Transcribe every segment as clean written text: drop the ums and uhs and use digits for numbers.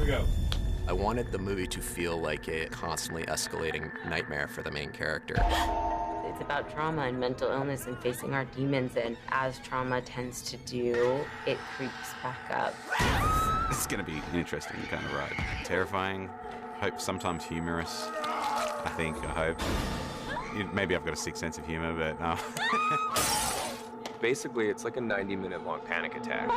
we go. I wanted the movie to feel like a constantly escalating nightmare for the main character. It's about trauma and mental illness and facing our demons, and as trauma tends to do, it creeps back up. This is going to be an interesting kind of ride. Terrifying, hope sometimes humorous, I hope. Maybe I've got a sick sense of humor, but no. Basically, it's like a 90-minute long panic attack.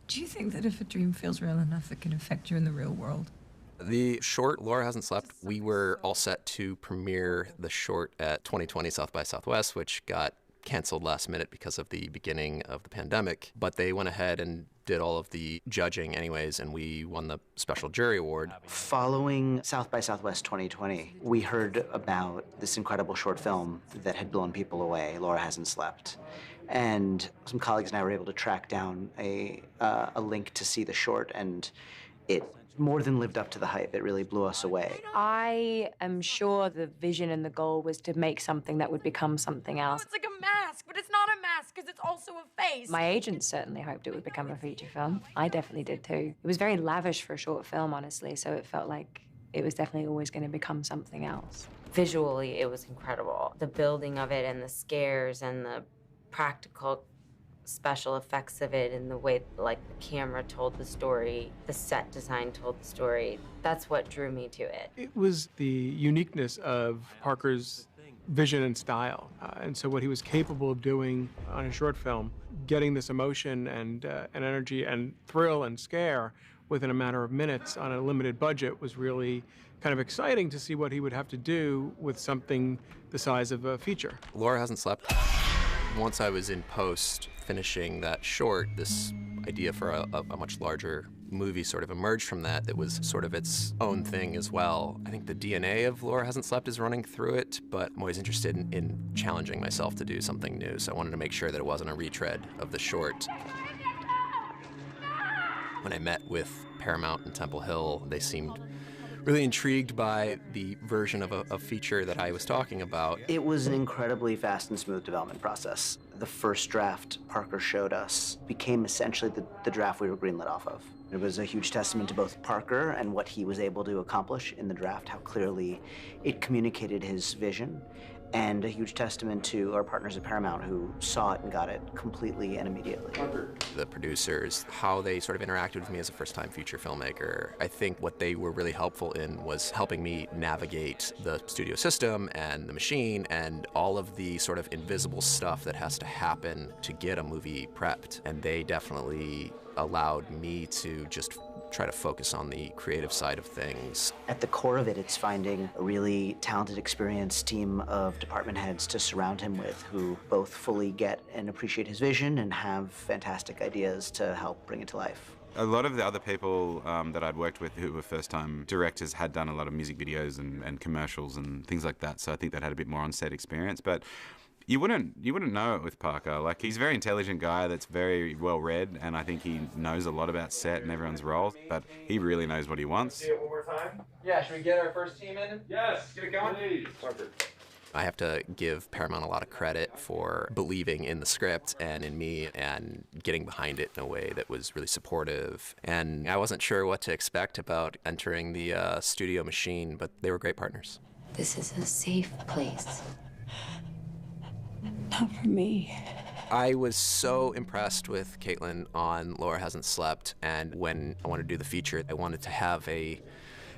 Do you think that if a dream feels real enough, it can affect you in the real world? The short, Laura Hasn't Slept, we were all set to premiere the short at 2020 South by Southwest, which got canceled last minute because of the beginning of the pandemic. But they went ahead and did all of the judging anyways, and we won the special jury award. Following South by Southwest 2020, we heard about this incredible short film that had blown people away, Laura Hasn't Slept. And some colleagues and I were able to track down a link to see the short, and it more than lived up to the hype. It really blew us away. I am sure the vision and the goal was to make something that would become something else. Oh, it's like a mask, but it's not a mask because it's also a face. My agent certainly hoped it would become a feature film. I definitely did too. It was very lavish for a short film, honestly, so it felt like it was definitely always going to become something else. Visually, it was incredible. The building of it and the scares and the practical special effects of it and the way like the camera told the story, the set design told the story. That's what drew me to it. It was the uniqueness of Parker's vision and style. And so what he was capable of doing on a short film, getting this emotion and energy and thrill and scare within a matter of minutes on a limited budget was really kind of exciting to see what he would have to do with something the size of a feature. Laura Hasn't Slept. Once I was in post finishing that short, this idea for a much larger movie sort of emerged from that was sort of its own thing as well. I think the DNA of Laura Hasn't Slept is running through it, but I'm always interested in challenging myself to do something new, so I wanted to make sure that it wasn't a retread of the short. When I met with Paramount and Temple Hill, they seemed really intrigued by the version of a feature that I was talking about. It was an incredibly fast and smooth development process. The first draft Parker showed us became essentially the draft we were greenlit off of. It was a huge testament to both Parker and what he was able to accomplish in the draft, how clearly it communicated his vision, and a huge testament to our partners at Paramount who saw it and got it completely and immediately. The producers, how they sort of interacted with me as a first-time feature filmmaker. I think what they were really helpful in was helping me navigate the studio system and the machine and all of the sort of invisible stuff that has to happen to get a movie prepped. And they definitely allowed me to just try to focus on the creative side of things. At the core of it, it's finding a really talented, experienced team of department heads to surround him with who both fully get and appreciate his vision and have fantastic ideas to help bring it to life. A lot of the other people that I'd worked with who were first-time directors had done a lot of music videos and commercials and things like that, so I think that had a bit more on-set experience. But you wouldn't know it with Parker. Like, he's a very intelligent guy that's very well read, and I think he knows a lot about set and everyone's roles, but he really knows what he wants. See it one more time? Yeah, should we get our first team in? Yes, get it going. Please. Parker. I have to give Paramount a lot of credit for believing in the script and in me and getting behind it in a way that was really supportive. And I wasn't sure what to expect about entering the studio machine, but they were great partners. This is a safe place. Not for me. I was so impressed with Caitlin on Laura Hasn't Slept, and when I wanted to do the feature, I wanted to have a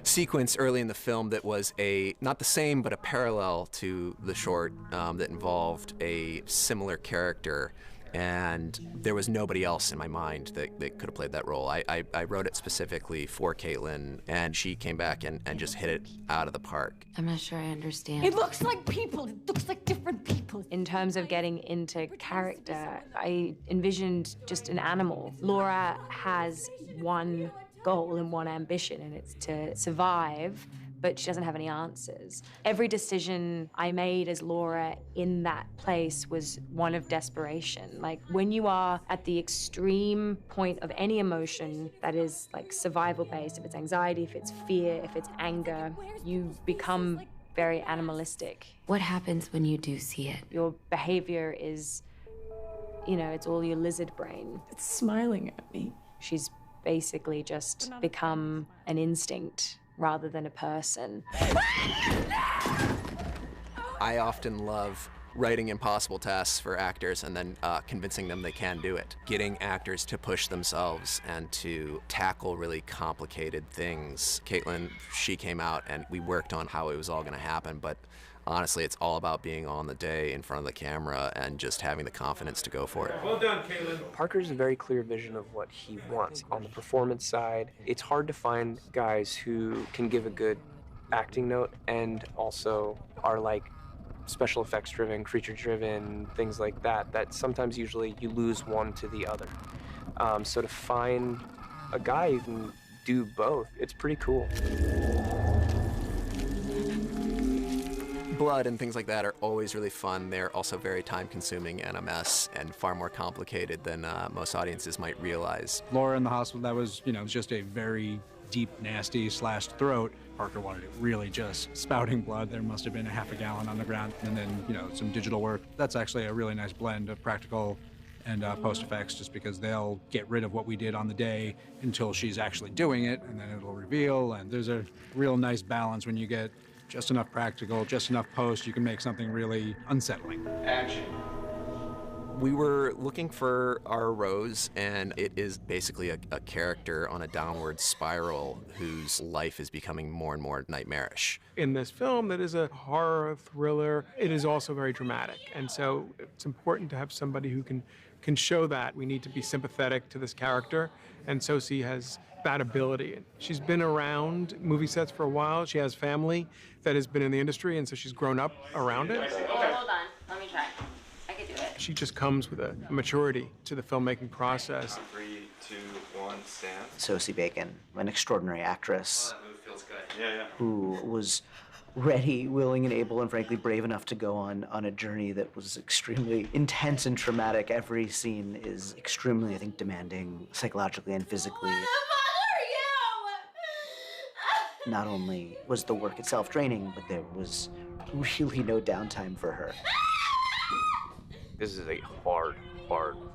sequence early in the film that was not the same, but a parallel to the short that involved a similar character. And there was nobody else in my mind that could have played that role. I wrote it specifically for Caitlin, and she came back and just hit it out of the park. I'm not sure I understand. It looks like people. It looks like different people. In terms of getting into character, I envisioned just an animal. Laura has one goal and one ambition, and it's to survive, but she doesn't have any answers. Every decision I made as Laura in that place was one of desperation. Like, when you are at the extreme point of any emotion that is like survival-based, if it's anxiety, if it's fear, if it's anger, you become very animalistic. What happens when you do see it? Your behavior is, you know, it's all your lizard brain. It's smiling at me. She's basically just become an instinct rather than a person. I often love writing impossible tasks for actors and then convincing them they can do it. Getting actors to push themselves and to tackle really complicated things. Caitlin, she came out and we worked on how it was all gonna happen, but honestly, it's all about being on the day in front of the camera and just having the confidence to go for it. Well done, Caitlin. Parker's a very clear vision of what he wants. On the performance side, it's hard to find guys who can give a good acting note and also are like special effects driven, creature driven, things like that, that sometimes usually you lose one to the other. So to find a guy who can do both, it's pretty cool. Blood and things like that are always really fun. They're also very time consuming and a mess and far more complicated than most audiences might realize. Laura in the hospital, that was, you know, just a very deep, nasty slashed throat. Parker wanted it really just spouting blood. There must have been a half a gallon on the ground. And then, you know, some digital work. That's actually a really nice blend of practical and post effects, just because they'll get rid of what we did on the day until she's actually doing it, and then it'll reveal. And there's a real nice balance when you get just enough practical, just enough post, you can make something really unsettling. Action. We were looking for our Rose, and it is basically a character on a downward spiral whose life is becoming more and more nightmarish. In this film that is a horror thriller, it is also very dramatic. And so it's important to have somebody who can show that. We need to be sympathetic to this character, and Sosie has that ability. She's been around movie sets for a while. She has family that has been in the industry, and so she's grown up around it. Hold on, let me try. I could do it. She just comes with a maturity to the filmmaking process. 3, 2, 1, stand. Sosie Bacon, an extraordinary actress Feels good. Yeah. who was ready, willing, and able, and frankly brave enough to go on a journey that was extremely intense and traumatic. Every scene is extremely, I think, demanding psychologically and physically. Not only was the work itself draining, but there was really no downtime for her. This is a hard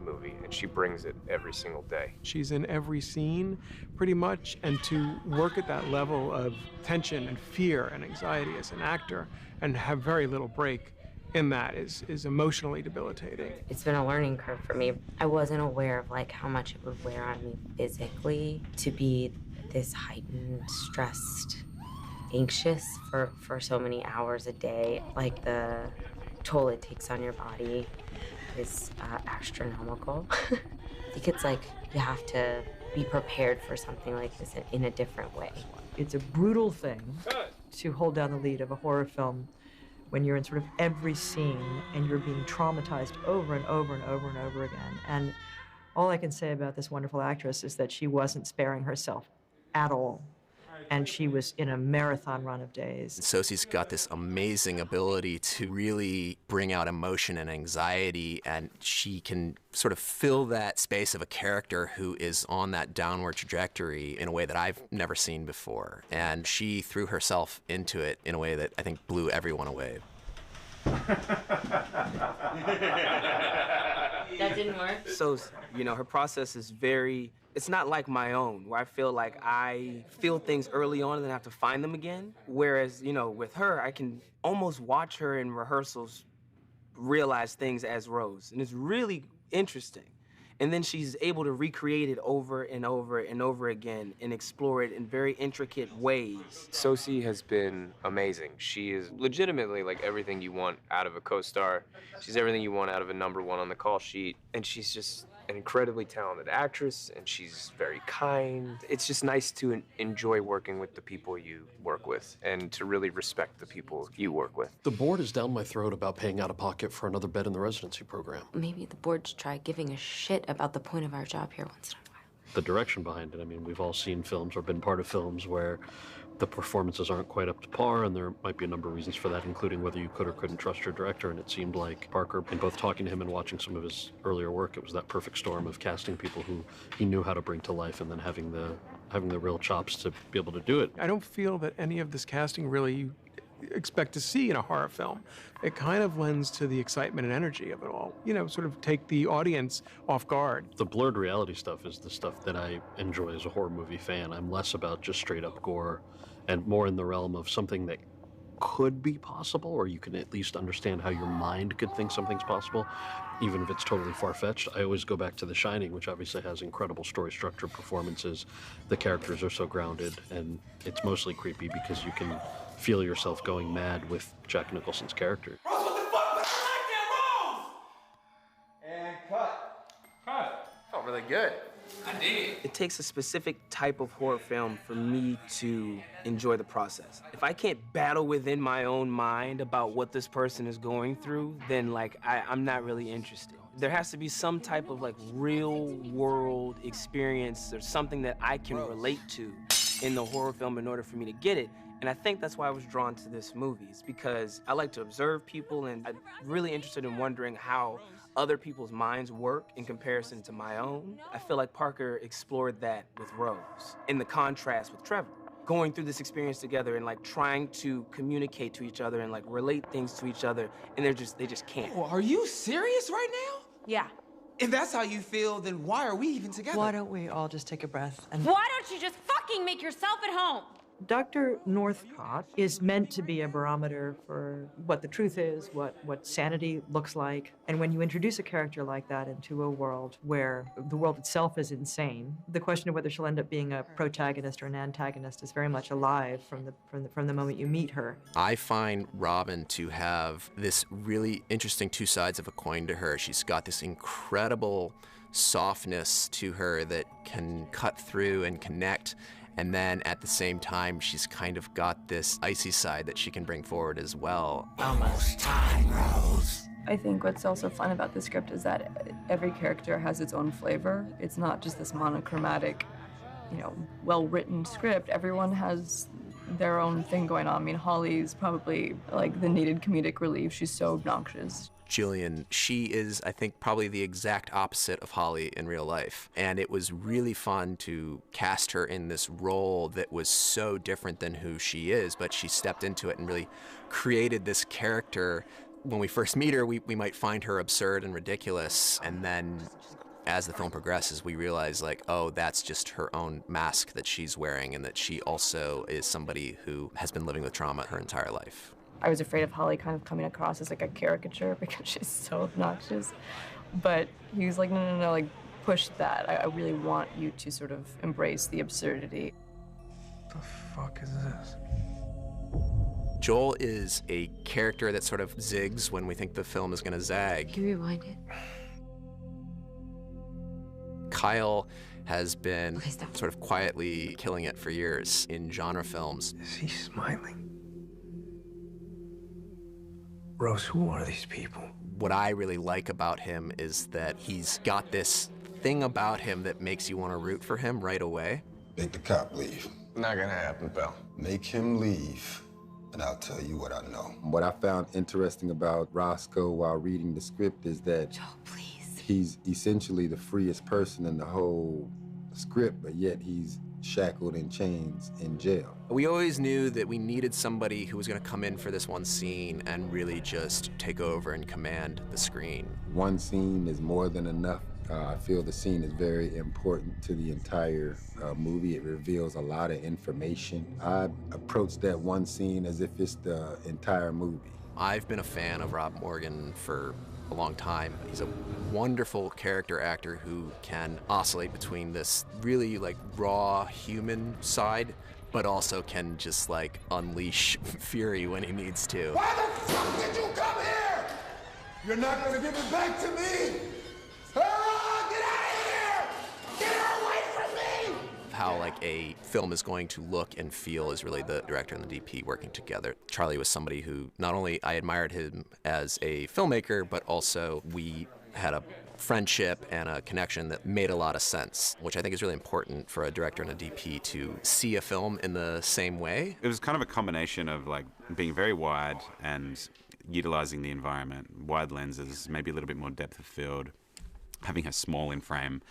movie, and she brings it every single day. She's in every scene, pretty much, and to work at that level of tension and fear and anxiety as an actor and have very little break in that is emotionally debilitating. It's been a learning curve for me. I wasn't aware of like how much it would wear on me physically to be this heightened, stressed, anxious for so many hours a day. Like the toll it takes on your body is astronomical. I think it's like you have to be prepared for something like this in a different way. It's a brutal thing to hold down the lead of a horror film when you're in sort of every scene and you're being traumatized over and over and over and over again. And all I can say about this wonderful actress is that she wasn't sparing herself at all. And she was in a marathon run of days. Sosie's got this amazing ability to really bring out emotion and anxiety, and she can sort of fill that space of a character who is on that downward trajectory in a way that I've never seen before. And she threw herself into it in a way that I think blew everyone away. That didn't work? So, you know, her process is it's not like my own, where I feel like I feel things early on and then have to find them again. Whereas, you know, with her, I can almost watch her in rehearsals realize things as Rose. And it's really interesting. And then she's able to recreate it over and over and over again and explore it in very intricate ways. Sosie has been amazing. She is legitimately like everything you want out of a co-star. She's everything you want out of a #1 on the call sheet. And she's just an incredibly talented actress, and she's very kind. It's just nice to enjoy working with the people you work with and to really respect the people you work with. The board is down my throat about paying out of pocket for another bed in the residency program. Maybe the board should try giving a shit about the point of our job here once in a while. The direction behind it, I mean, we've all seen films or been part of films where the performances aren't quite up to par, and there might be a number of reasons for that, including whether you could or couldn't trust your director. And it seemed like Parker, in both talking to him and watching some of his earlier work, it was that perfect storm of casting people who he knew how to bring to life and then having the real chops to be able to do it. I don't feel that any of this casting really expect to see in a horror film. It kind of lends to the excitement and energy of it all. You know, sort of take the audience off guard. The blurred reality stuff is the stuff that I enjoy as a horror movie fan. I'm less about just straight up gore and more in the realm of something that could be possible, or you can at least understand how your mind could think something's possible, even if it's totally far-fetched. I always go back to The Shining, which obviously has incredible story structure, performances. The characters are so grounded, and it's mostly creepy because you can feel yourself going mad with Jack Nicholson's character. Rose, what the fuck? I like that, Rose! And cut. Cut. Felt really good. I did. It takes a specific type of horror film for me to enjoy the process. If I can't battle within my own mind about what this person is going through, then like I'm not really interested. There has to be some type of like real world experience or something that I can relate to in the horror film in order for me to get it. And I think that's why I was drawn to this movie. It's because I like to observe people, and I'm really interested in wondering how other people's minds work in comparison to my own. I feel like Parker explored that with Rose, in the contrast with Trevor. Going through this experience together and like trying to communicate to each other and like relate things to each other, and they just can't. Well, are you serious right now? Yeah. If that's how you feel, then why are we even together? Why don't we all just take a breath and... Why don't you just fucking make yourself at home? Dr. Northcott is meant to be a barometer for what the truth is, what sanity looks like. And when you introduce a character like that into a world where the world itself is insane, the question of whether she'll end up being a protagonist or an antagonist is very much alive from the moment you meet her. I find Robin to have this really interesting two sides of a coin to her. She's got this incredible softness to her that can cut through and connect. And then at the same time, she's kind of got this icy side that she can bring forward as well. Almost time, Rose. I think what's also fun about the script is that every character has its own flavor. It's not just this monochromatic, you know, well-written script. Everyone has their own thing going on. I mean, Holly's probably like the needed comedic relief. She's so obnoxious. Jillian, she is, I think, probably the exact opposite of Holly in real life. And it was really fun to cast her in this role that was so different than who she is, but she stepped into it and really created this character. When we first meet her, we might find her absurd and ridiculous, and then as the film progresses, we realize, like, oh, that's just her own mask that she's wearing, and that she also is somebody who has been living with trauma her entire life. I was afraid of Holly kind of coming across as like a caricature because she's so obnoxious. But he was like, no, like, push that. I really want you to sort of embrace the absurdity. What the fuck is this? Joel is a character that sort of zigs when we think the film is gonna zag. Can you rewind it? Kyle has been sort of quietly killing it for years in genre films. Is he smiling? Rose, who are these people? What I really like about him is that he's got this thing about him that makes you want to root for him right away. Make the cop leave. Not gonna happen, pal. Make him leave, and I'll tell you what I know. What I found interesting about Roscoe while reading the script is that Joel, please. He's essentially the freest person in the whole script, but yet he's shackled in chains in jail. We always knew that we needed somebody who was going to come in for this one scene and really just take over and command the screen. One scene is more than enough. I feel the scene is very important to the entire movie. It reveals a lot of information. I approach that one scene as if it's the entire movie. I've been a fan of Rob Morgan for a long time. He's a wonderful character actor who can oscillate between this really like raw human side, but also can just like unleash fury when he needs to. Why the fuck did you come here? You're not gonna give it back to me? Ah, get out of here! Get her away from me! How like a film is going to look and feel is really the director and the DP working together. Charlie was somebody who not only I admired him as a filmmaker, but also we had a friendship and a connection that made a lot of sense, which I think is really important for a director and a DP to see a film in the same way. It was kind of a combination of like being very wide and utilizing the environment, wide lenses, maybe a little bit more depth of field, having her small in frame.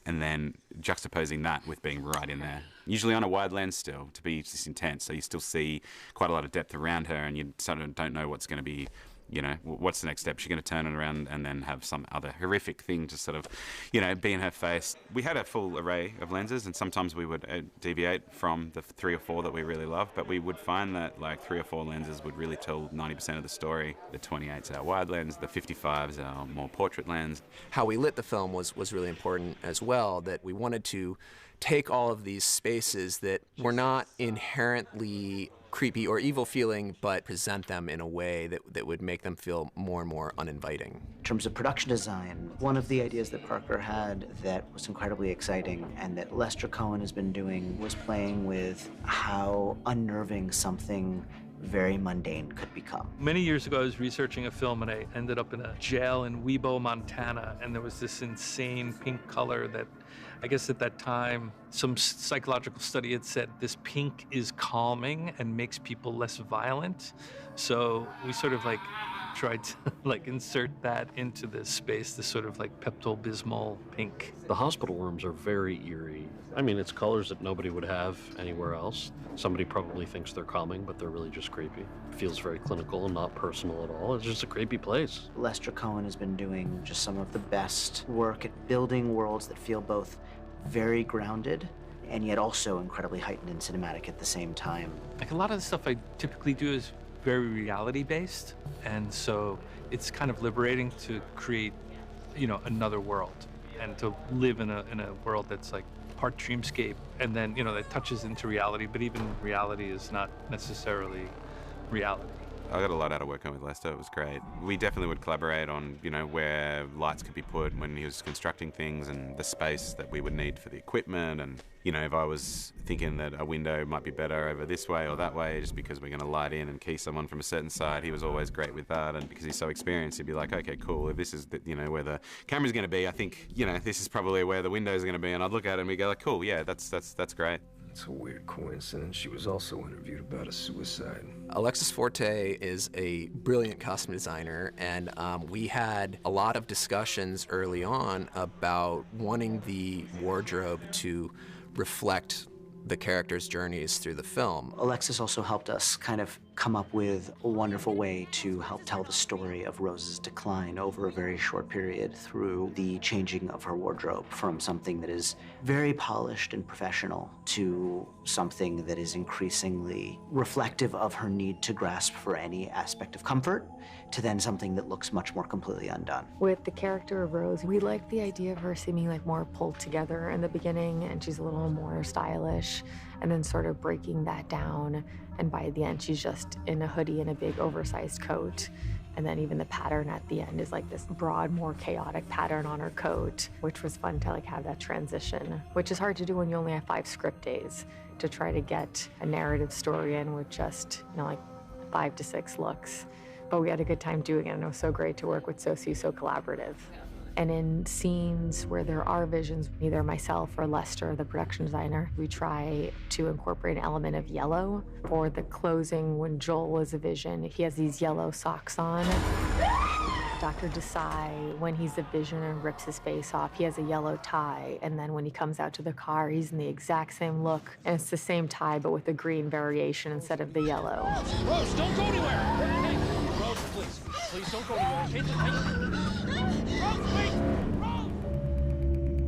and then juxtaposing that with being right in there. Usually on a wide lens still, to be just intense, so you still see quite a lot of depth around her, and you sort of don't know what's going to be, you know, what's the next step? She's going to turn it around and then have some other horrific thing to sort of, you know, be in her face. We had a full array of lenses, and sometimes we would deviate from the 3 or 4 that we really love, but we would find that like 3 or 4 lenses would really tell 90% of the story. The 28's our wide lens, the 55's our more portrait lens. How we lit the film was really important as well, that we wanted to take all of these spaces that were not inherently creepy or evil feeling, but present them in a way that would make them feel more and more uninviting. In terms of production design, one of the ideas that Parker had that was incredibly exciting and that Lester Cohen has been doing was playing with how unnerving something very mundane could become. Many years ago, I was researching a film and I ended up in a jail in Webo, Montana, and there was this insane pink color that I guess at that time, some psychological study had said this pink is calming and makes people less violent. So we sort of like tried to like insert that into this space, this sort of like Pepto-Bismol pink. The hospital rooms are very eerie. I mean, it's colors that nobody would have anywhere else. Somebody probably thinks they're calming, but they're really just creepy. It feels very clinical and not personal at all. It's just a creepy place. Lester Cohen has been doing just some of the best work at building worlds that feel both very grounded and yet also incredibly heightened and cinematic at the same time. Like a lot of the stuff I typically do is very reality-based, and so it's kind of liberating to create, you know, another world and to live in a world that's like part dreamscape, and then, you know, that touches into reality, but even reality is not necessarily reality. I got a lot out of working with Lester. It was great. We definitely would collaborate on, you know, where lights could be put when he was constructing things and the space that we would need for the equipment. And, you know, if I was thinking that a window might be better over this way or that way, just because we're going to light in and key someone from a certain side, he was always great with that. And because he's so experienced, he'd be like, okay, cool. If this is, you know, where the camera's going to be, I think, you know, this is probably where the window's going to be. And I'd look at it and we go like, cool, yeah, that's great. It's a weird coincidence. She was also interviewed about a suicide. Alexis Forte is a brilliant costume designer, and we had a lot of discussions early on about wanting the wardrobe to reflect the characters' journeys through the film. Alexis also helped us kind of come up with a wonderful way to help tell the story of Rose's decline over a very short period through the changing of her wardrobe from something that is very polished and professional to something that is increasingly reflective of her need to grasp for any aspect of comfort to then something that looks much more completely undone. With the character of Rose, we like the idea of her seeming like more pulled together in the beginning, and she's a little more stylish, and then sort of breaking that down. And by the end, she's just in a hoodie and a big oversized coat. And then even the pattern at the end is like this broad, more chaotic pattern on her coat, which was fun to like have that transition, which is hard to do when you only have 5 script days to try to get a narrative story in with just, you know, like 5 to 6 looks. But we had a good time doing it, and it was so great to work with Sosie, so collaborative. And in scenes where there are visions, either myself or Lester, the production designer, we try to incorporate an element of yellow. For the closing, when Joel is a vision, he has these yellow socks on. Dr. Desai, when he's a vision and rips his face off, he has a yellow tie. And then when he comes out to the car, he's in the exact same look. And it's the same tie, but with a green variation instead of the yellow. Rose, don't go anywhere! Hey, Rose, please. Please don't go anywhere.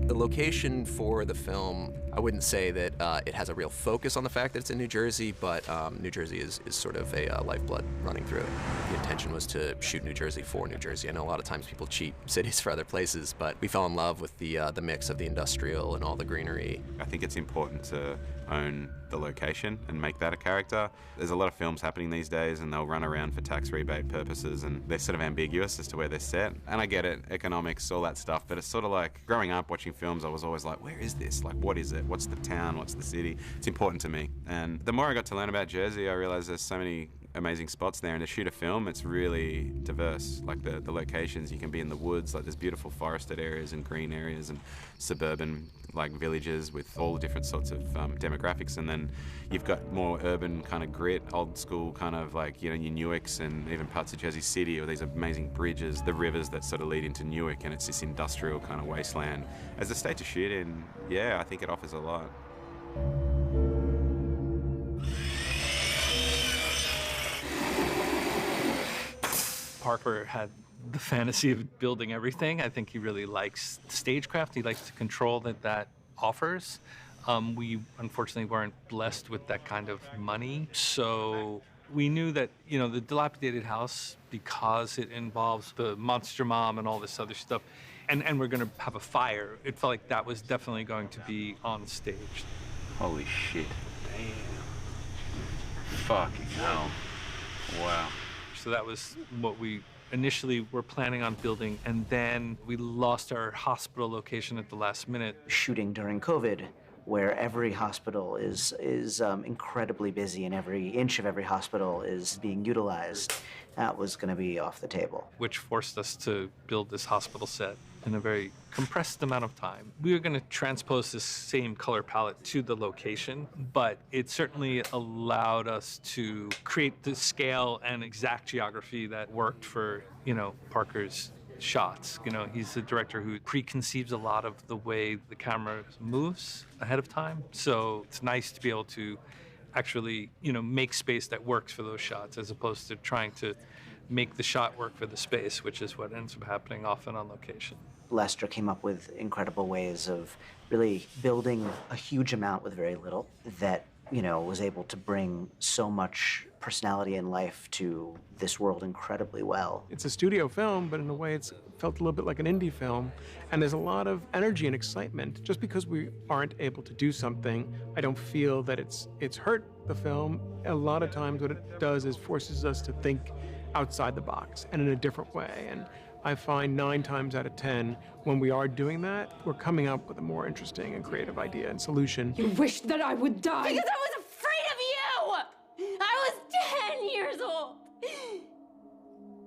The location for the film, I wouldn't say that it has a real focus on the fact that it's in New Jersey, but New Jersey is sort of a lifeblood running through it. The intention was to shoot New Jersey for New Jersey. I know a lot of times people cheat cities for other places, but we fell in love with the mix of the industrial and all the greenery. I think it's important to own the location and make that a character. There's a lot of films happening these days and they'll run around for tax rebate purposes and they're sort of ambiguous as to where they're set. And I get it, economics, all that stuff, but it's sort of like growing up watching films, I was always like, where is this? Like, what is it? What's the town? What's the city? It's important to me. And the more I got to learn about Jersey, I realized there's so many amazing spots there, and to shoot a film, it's really diverse. Like the locations, you can be in the woods, like there's beautiful forested areas and green areas and suburban like villages with all the different sorts of demographics, and then you've got more urban kind of grit, old school kind of like, you know, your Newarks and even parts of Jersey City, or these amazing bridges, the rivers that sort of lead into Newark, and it's this industrial kind of wasteland. As a state to shoot in, yeah, I think it offers a lot. Parker had the fantasy of building everything. I think he really likes stagecraft. He likes the control that offers. We unfortunately weren't blessed with that kind of money. So we knew that, you know, the dilapidated house, because it involves the monster mom and all this other stuff, and we're gonna have a fire, it felt like that was definitely going to be on stage. Holy shit. Damn. Fucking hell. Wow. So that was what we initially were planning on building, and then we lost our hospital location at the last minute. Shooting during COVID, where every hospital is incredibly busy and every inch of every hospital is being utilized, that was going to be off the table. Which forced us to build this hospital set in a very compressed amount of time. We were going to transpose this same color palette to the location, but it certainly allowed us to create the scale and exact geography that worked for, you know, Parker's shots. You know, he's the director who preconceives a lot of the way the camera moves ahead of time. So it's nice to be able to actually, you know, make space that works for those shots, as opposed to trying to make the shot work for the space, which is what ends up happening often on location. Lester came up with incredible ways of really building a huge amount with very little that, you know, was able to bring so much personality and life to this world incredibly well. It's a studio film, but in a way it's felt a little bit like an indie film, and there's a lot of energy and excitement. Just because we aren't able to do something, I don't feel that it's hurt the film. A lot of times what it does is forces us to think outside the box and in a different way. And I find 9 times out of 10, when we are doing that, we're coming up with a more interesting and creative idea and solution. You wish that I would die. Because I was afraid of you! I was 10 years old!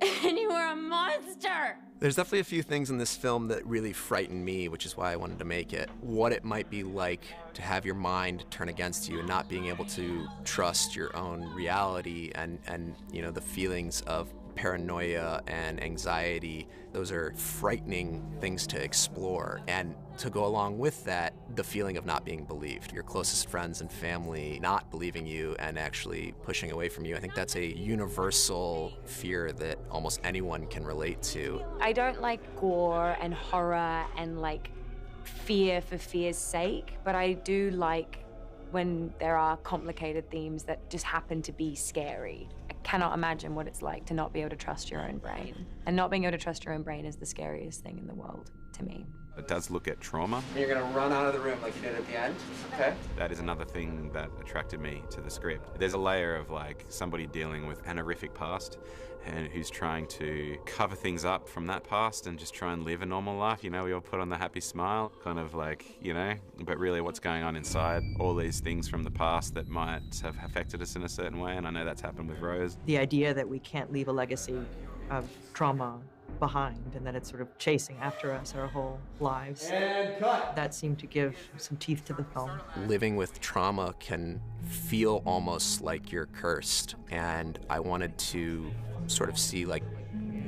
And you were a monster! There's definitely a few things in this film that really frightened me, which is why I wanted to make it. What it might be like to have your mind turn against you and not being able to trust your own reality, and you know, the feelings of paranoia and anxiety. Those are frightening things to explore. And to go along with that, the feeling of not being believed. Your closest friends and family not believing you and actually pushing away from you. I think that's a universal fear that almost anyone can relate to. I don't like gore and horror and like fear for fear's sake, but I do like when there are complicated themes that just happen to be scary. I cannot imagine what it's like to not be able to trust your own brain. And not being able to trust your own brain is the scariest thing in the world to me. It does look at trauma. And you're gonna run out of the room like you did at the end, okay? That is another thing that attracted me to the script. There's a layer of like somebody dealing with an horrific past and who's trying to cover things up from that past and just try and live a normal life. You know, we all put on the happy smile, kind of like, you know, but really what's going on inside, all these things from the past that might have affected us in a certain way, and I know that's happened with Rose. The idea that we can't leave a legacy of trauma behind and that it's sort of chasing after us our whole lives. And cut. That seemed to give some teeth to the film. Living with trauma can feel almost like you're cursed, and I wanted to sort of see, like,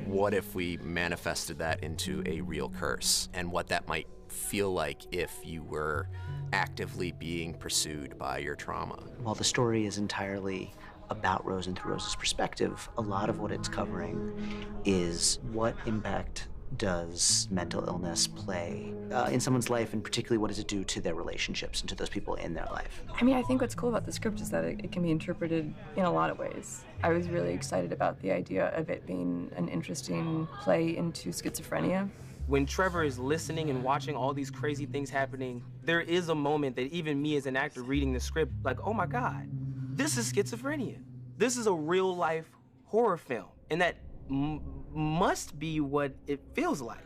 what if we manifested that into a real curse, and what that might feel like if you were actively being pursued by your trauma. While the story is entirely about Rose and through Rose's perspective, a lot of what it's covering is what impact does mental illness play in someone's life, and particularly what does it do to their relationships and to those people in their life. I mean, I think what's cool about the script is that it can be interpreted in a lot of ways. I was really excited about the idea of it being an interesting play into schizophrenia. When Trevor is listening and watching all these crazy things happening, there is a moment that even me as an actor reading the script, like, oh my God, this is schizophrenia. This is a real life horror film. And that must be what it feels like.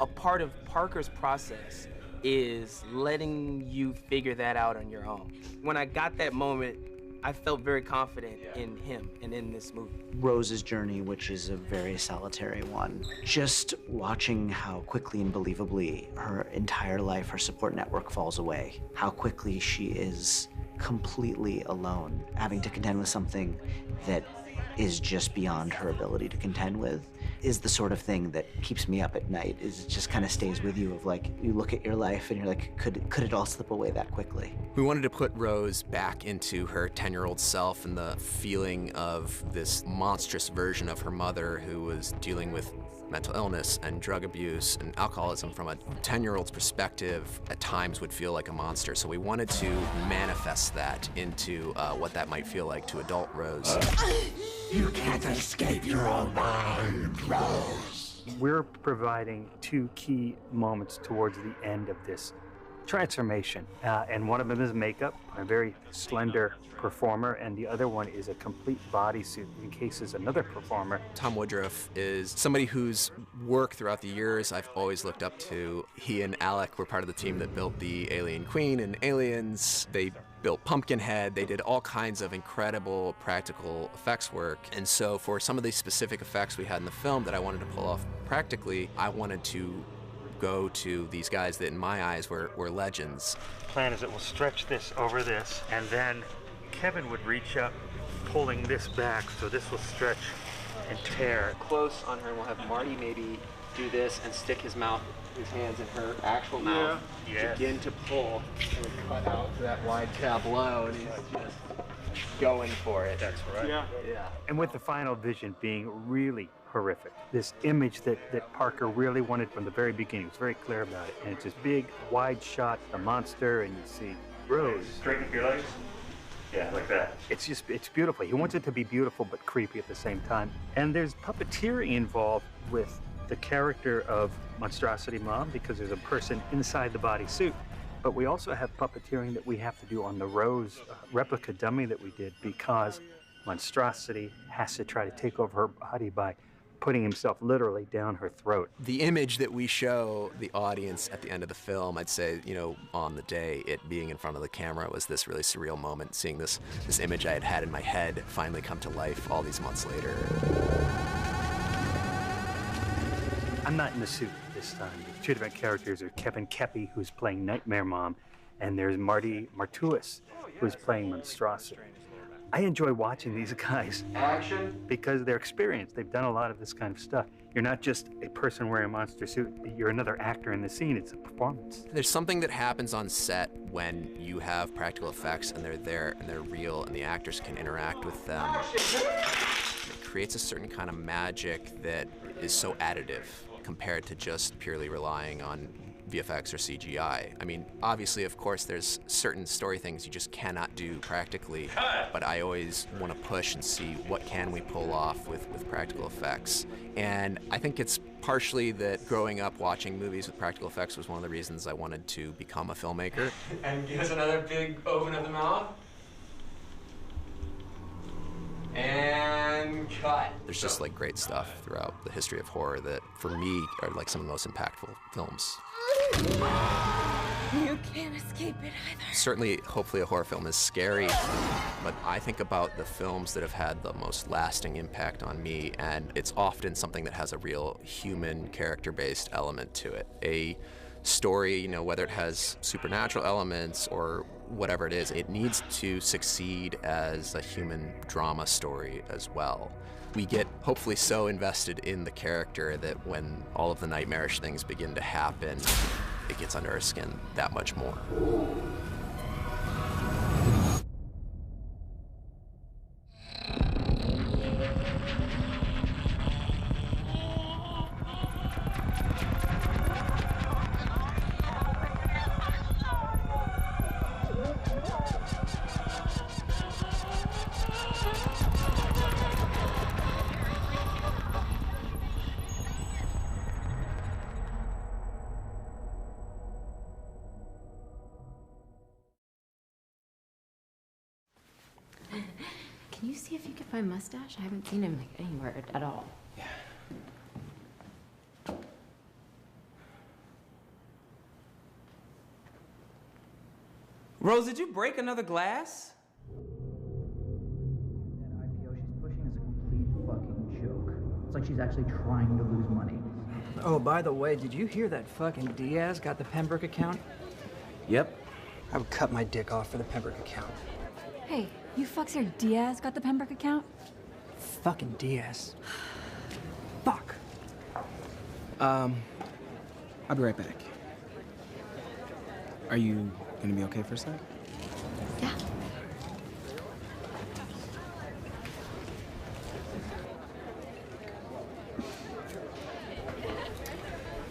A part of Parker's process is letting you figure that out on your own. When I got that moment, I felt very confident in him and in this movie. Rose's journey, which is a very solitary one, just watching how quickly and believably her entire life, her support network falls away, how quickly she is completely alone, having to contend with something that is just beyond her ability to contend with, is the sort of thing that keeps me up at night. Is it just kind of stays with you of like, you look at your life and you're like, could it all slip away that quickly? We wanted to put Rose back into her 10-year-old self and the feeling of this monstrous version of her mother who was dealing with mental illness and drug abuse and alcoholism from a 10-year-old's perspective at times would feel like a monster. So we wanted to manifest that into what that might feel like to adult Rose. You can't escape your own mind, Rose. We're providing two key moments towards the end of this transformation. And one of them is makeup, a very slender performer, and the other one is a complete bodysuit in case there's another performer. Tom Woodruff is somebody whose work throughout the years I've always looked up to. He and Alec were part of the team that built the Alien Queen and Aliens. They built Pumpkinhead. They did all kinds of incredible practical effects work. And so for some of these specific effects we had in the film that I wanted to pull off practically, I wanted to go to these guys that in my eyes were legends. The plan is that we'll stretch this over this, and then Kevin would reach up, pulling this back, so this will stretch and tear. Close on her, and we'll have Marty maybe do this and stick his hands in her actual mouth. Begin to pull and cut out that wide tableau, and he's just going for it. That's right. Yeah. And with the final vision being really horrific. This image that Parker really wanted from the very beginning, was very clear about it. And it's this big, wide shot, the monster, and you see Rose. Straighten up your legs. Yeah, like that. It's beautiful. He wants it to be beautiful but creepy at the same time. And there's puppeteering involved with the character of Monstrosity Mom, because there's a person inside the bodysuit. But we also have puppeteering that we have to do on the Rose replica dummy that we did, because Monstrosity has to try to take over her body by putting himself literally down her throat. The image that we show the audience at the end of the film, I'd say, on the day, it being in front of the camera was this really surreal moment, seeing this image I had in my head finally come to life all these months later. I'm not in the suit this time. There's two different characters. There's Kevin Kepi, who's playing Nightmare Mom, and there's Marty Martuis, who's playing Monstrosity. I enjoy watching these guys. Action. Because they're experienced. They've done a lot of this kind of stuff. You're not just a person wearing a monster suit. You're another actor in the scene. It's a performance. There's something that happens on set when you have practical effects and they're there and they're real and the actors can interact with them. It creates a certain kind of magic that is so additive compared to just purely relying on VFX or CGI. I mean, obviously, of course, there's certain story things you just cannot do practically, but I always want to push and see what can we pull off with practical effects. And I think it's partially that growing up watching movies with practical effects was one of the reasons I wanted to become a filmmaker. And give us another big open of the mouth. And cut. There's just like great stuff throughout the history of horror that, for me, are like some of the most impactful films. You can't escape it either. Certainly, hopefully a horror film is scary, but I think about the films that have had the most lasting impact on me, and it's often something that has a real human character-based element to it. A story, whether it has supernatural elements or whatever it is, it needs to succeed as a human drama story as well. We get hopefully so invested in the character that when all of the nightmarish things begin to happen, it gets under our skin that much more. Can you see if you can find Mustache? I haven't seen him anywhere at all. Yeah. Rose, did you break another glass? like she's actually trying to lose money. Oh, by the way, did you hear that fucking Diaz got the Pembroke account? Yep. I would cut my dick off for the Pembroke account. Hey, you fucks here, Diaz got the Pembroke account? Fucking Diaz. Fuck. I'll be right back. Are you gonna be okay for a sec? Yeah.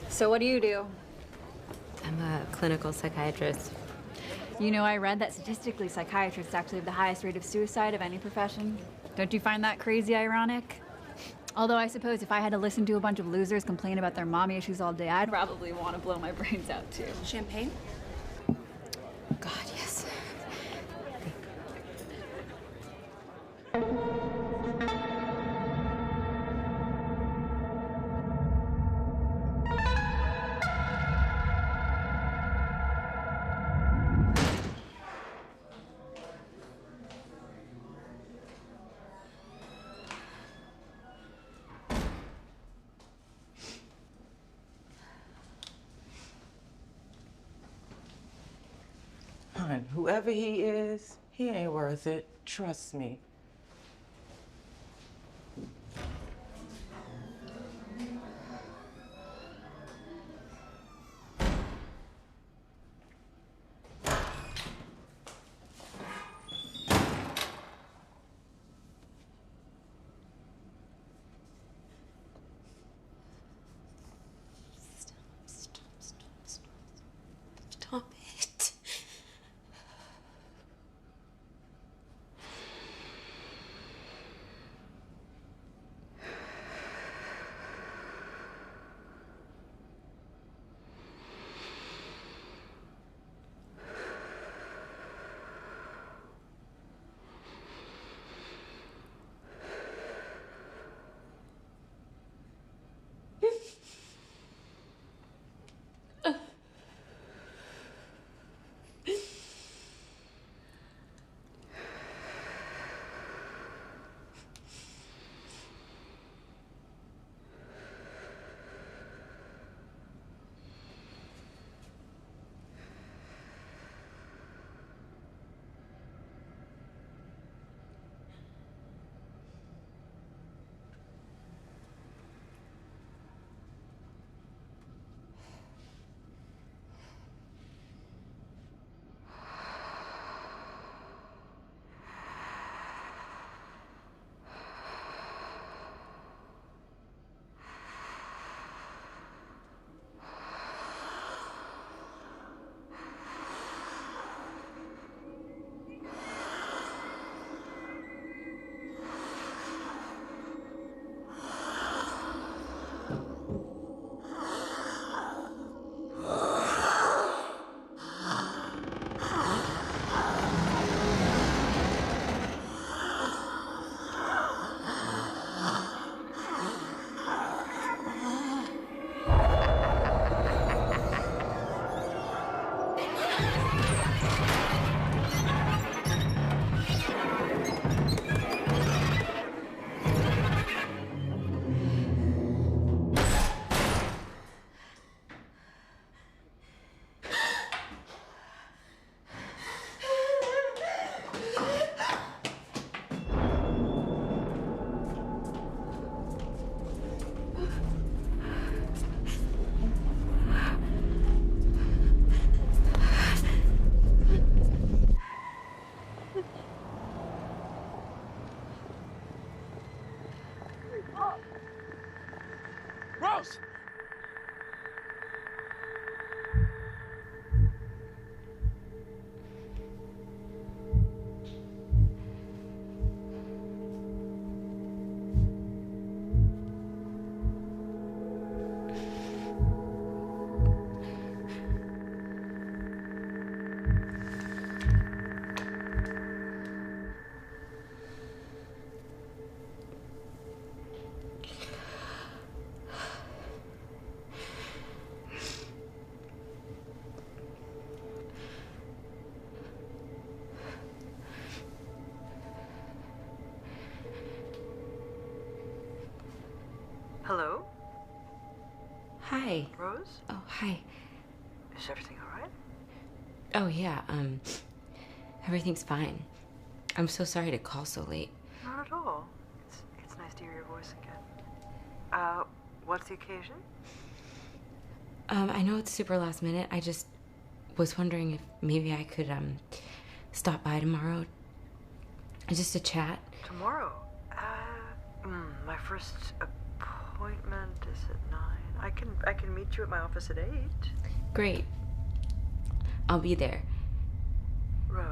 So what do you do? I'm a clinical psychiatrist. You know, I read that statistically psychiatrists actually have the highest rate of suicide of any profession. Don't you find that crazy ironic? Although I suppose if I had to listen to a bunch of losers complain about their mommy issues all day, I'd probably want to blow my brains out too. Champagne? God, yes. Hon, whoever he is, he ain't worth it. Trust me. Stop it. Rose! Hello? Hi. Rose? Oh, hi. Is everything all right? Oh, yeah, everything's fine. I'm so sorry to call so late. Not at all. It's nice to hear your voice again. What's the occasion? I know it's super last minute. I just was wondering if maybe I could, stop by tomorrow. Just to chat. Tomorrow? My first appointment is at 9. I can meet you at my office at 8. Great. I'll be there. Rose,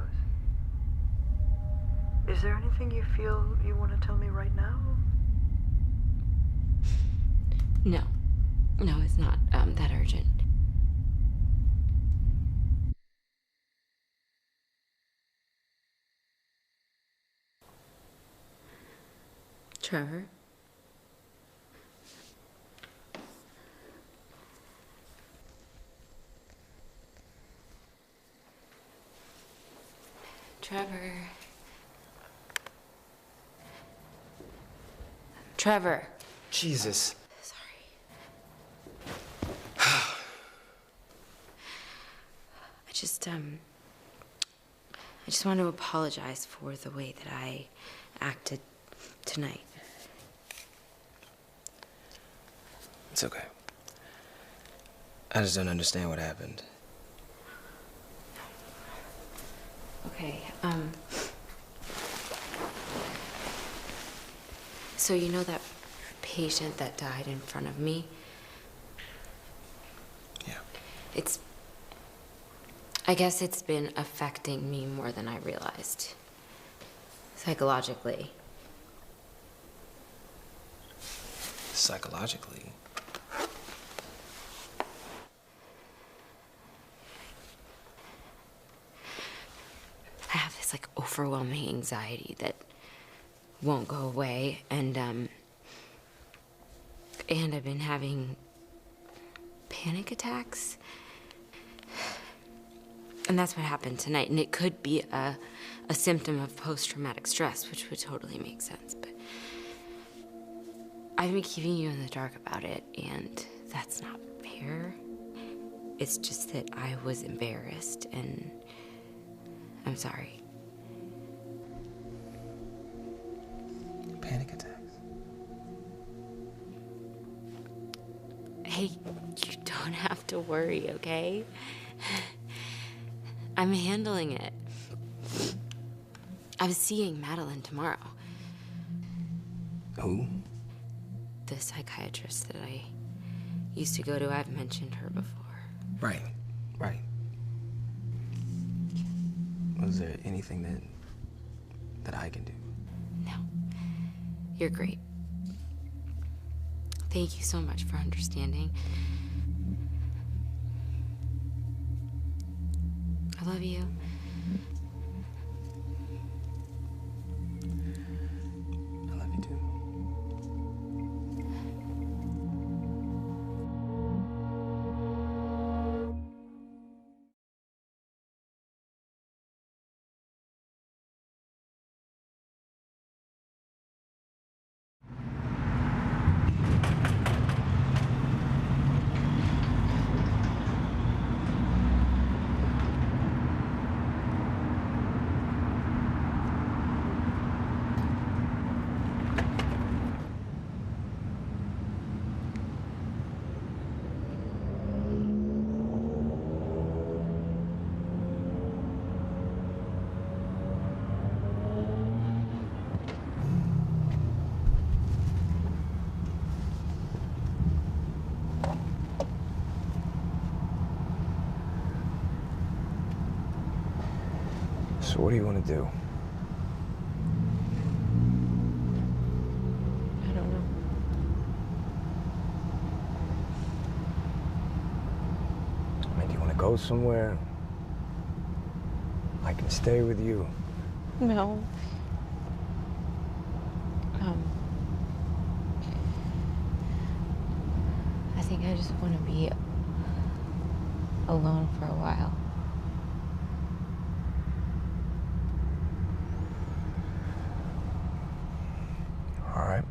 is there anything you feel you want to tell me right now? No. No, it's not, that urgent. Trevor? Trevor. Trevor. Jesus. I just want to apologize for the way that I acted tonight. It's okay. I just don't understand what happened. Okay, so you know that patient that died in front of me? Yeah. I guess it's been affecting me more than I realized. Psychologically. Psychologically? I have this like overwhelming anxiety that won't go away, and I've been having panic attacks. And that's what happened tonight, and it could be a symptom of post-traumatic stress, which would totally make sense, but I've been keeping you in the dark about it, and that's not fair. It's just that I was embarrassed, and I'm sorry. Panic attacks. Hey, you don't have to worry, okay? I'm handling it. I'm seeing Madeline tomorrow. Who? The psychiatrist that I used to go to. I've mentioned her before. Right. Was there anything that I can do? No. You're great. Thank you so much for understanding. I love you. I love you too. So what do you want to do? I don't know. I mean, do you want to go somewhere? I can stay with you. No. I think I just want to be alone for a while. All right.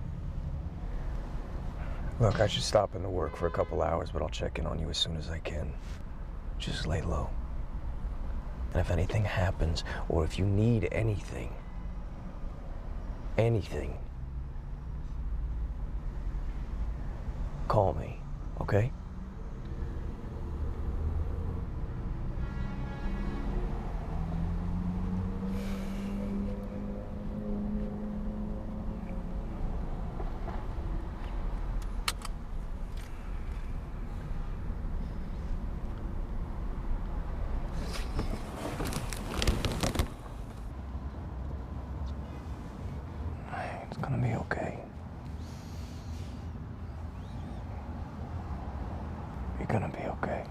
Look, I should stop into work for a couple hours, but I'll check in on you as soon as I can. Just lay low. And if anything happens, or if you need anything, call me, okay? It's gonna be okay. You're gonna be okay.